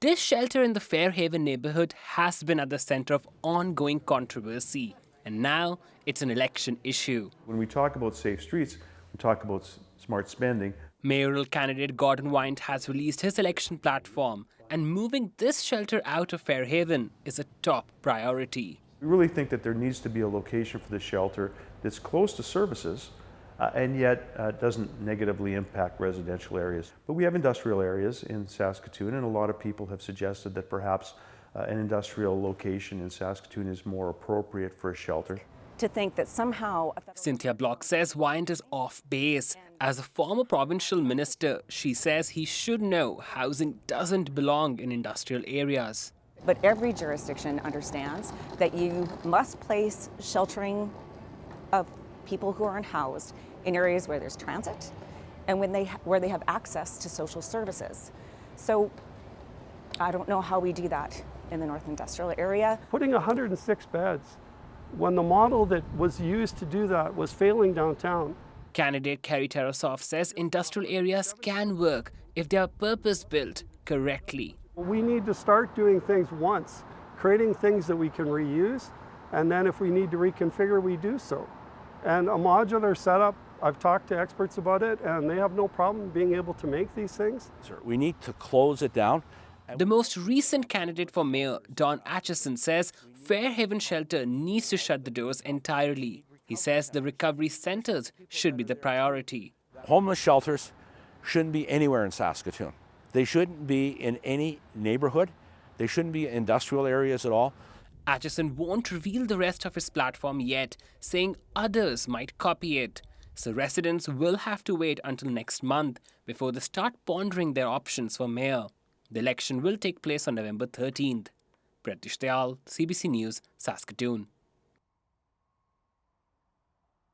This shelter in the Fairhaven neighborhood has been at the center of ongoing controversy, and now it's an election issue. When we talk about safe streets, we talk about smart spending. Mayoral candidate Gordon Wyant has released his election platform, and moving this shelter out of Fairhaven is a top priority. We really think that there needs to be a location for the shelter that's close to services and yet doesn't negatively impact residential areas. But we have industrial areas in Saskatoon, and a lot of people have suggested that perhaps an industrial location in Saskatoon is more appropriate for a shelter. To think that somehow... Cynthia Block says Wyant is off base. As a former provincial minister, she says he should know housing doesn't belong in industrial areas. But every jurisdiction understands that you must place sheltering of people who are unhoused in areas where there's transit and where they have access to social services. So I don't know how we do that in the North Industrial area. Putting 106 beds when the model that was used to do that was failing downtown. Candidate Kerry Tarasov says industrial areas can work if they are purpose-built correctly. We need to start doing things once, creating things that we can reuse, and then if we need to reconfigure, we do so. And a modular setup, I've talked to experts about it, and they have no problem being able to make these things. We need to close it down. The most recent candidate for mayor, Don Atchison, says Fairhaven Shelter needs to shut the doors entirely. He says the recovery centers should be the priority. Homeless shelters shouldn't be anywhere in Saskatoon. They shouldn't be in any neighborhood. They shouldn't be in industrial areas at all. Atchison won't reveal the rest of his platform yet, saying others might copy it. So residents will have to wait until next month before they start pondering their options for mayor. The election will take place on November 13th. Pratish Dayal, CBC News, Saskatoon.